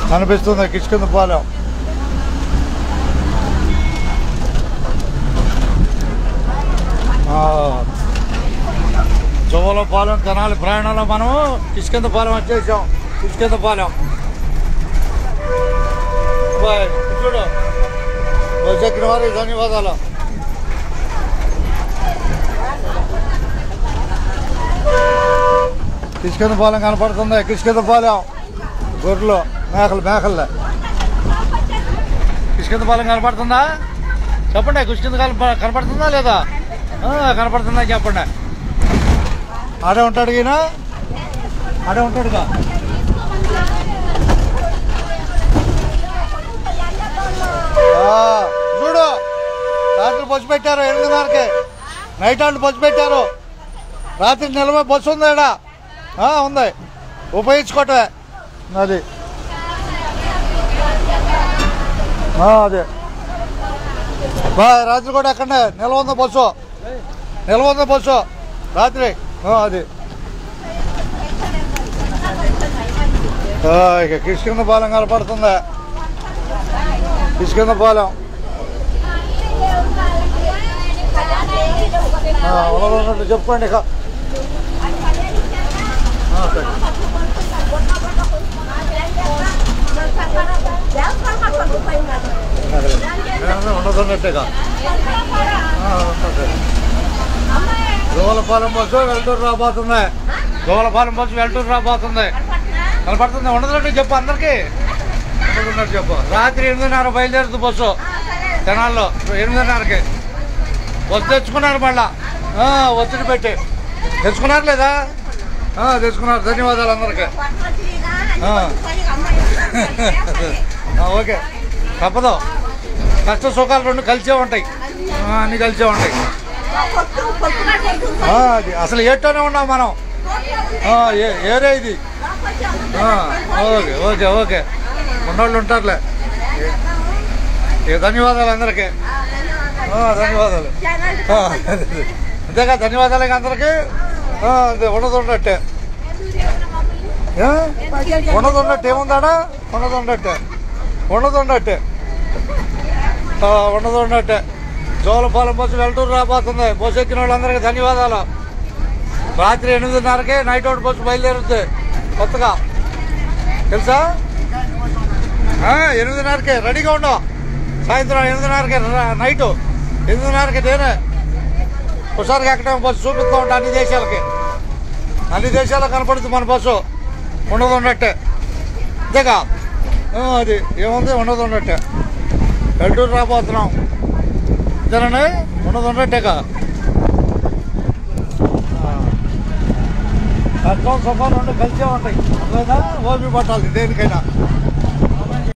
కనిపిస్తుంది కిష్కిందపాలెం. జోలపాలెం తెనాలి ప్రయాణంలో మనం కిష్కిందపాలెం వచ్చేసాం. కిష్కిందపాలెం చూడు వచ్చెక్కిన వారికి ధన్యవాదాలు. కిష్కిందపాలెం కనపడుతుంది. కిష్కిందపాలెం గొర్రెలు మేకలే. కిష్కిందపాలెం కనపడుతుందా చెప్పండి. కిష్కిందపాలెం కనపడుతుందా లేదా? కనపడుతుందా చెప్పండి. ఆడే ఉంటాడు ఈయన, ఆడే ఉంటాడుగా. చూడు రాత్రి బస్సు పెట్టారు 8:30కి. నైట్ అవుట్ బస్సు పెట్టారు. రాత్రి నిలబై బస్సు ఉంది ఇక్కడ. ఉంది, ఉపయోగించుకోవటమే అది. అదే రాత్రి కూడా ఎక్కడే నిల్వ ఉంది బస్సు రాత్రి. అది ఇక కిష్కిందపాలెం కనపడుతుంది. కిష్కిందపాలెం ఉన్నట్టు చెప్పుకోండి. ఇక ఉండదున్నట్టుగా జోలపాలెం బస్సు వెల్టూరు రాబోతుంది. కనపడుతుంది. ఉండదున్నట్టు చెప్పు అందరికి. ఉండదున్నట్టు చెప్పు. రాత్రి 8:30 బయలుదేరుతుంది బస్సు తెనాల్లో. 8:30కి బస్సు తెచ్చుకున్నారు. మళ్ళా ఒత్తిడి పెట్టి తెచ్చుకున్నారు లేదా? తెచ్చుకున్నారు. ధన్యవాదాలు అందరికి. ఓకే, తప్పదు. కష్ట సుఖాలు రెండు కలిసే ఉంటాయి. అన్ని కలిసే ఉంటాయి. అది అసలు ఏటోనే ఉన్నాం మనం. ఏరే ఇది. ఓకే ఉన్నోళ్ళు ఉంటారులే. ధన్యవాదాలు అందరికి. ధన్యవాదాలు అంతేగా. ధన్యవాదాలు అందరికి. ఉండదున్నట్టే ఏముందాడా? ఉండదున్నట్టే. జోలపాలెం బస్సు వెల్టూరు రాబోతుంది. బస్సు ఎక్కిన వాళ్ళందరికీ ధన్యవాదాలు. రాత్రి 8:30కి నైట్ అవుట్ బస్సు బయలుదేరుతుంది కొత్తగా, తెలుసా? 8:30కి రెడీగా ఉండవు. సాయంత్రం 8:30కి నైటు 8:30కి నేనే ఒకసారికి ఎక్కడం బస్సు చూపిస్తూ ఉంటా. అన్ని దేశాలకు కనపడుతుంది మన బస్సు. ఉండదున్నట్టే అంతేగా. అది ఏముంది? ఉండదున్నట్టే. వెల్టూరు రాబోతున్నాం అంతేనండి. ఉండదున్నట్టేగా. కష్టం సుఖం రెండు కలిసే ఉంటాయి. ఓపి పట్టాలి దేనికైనా.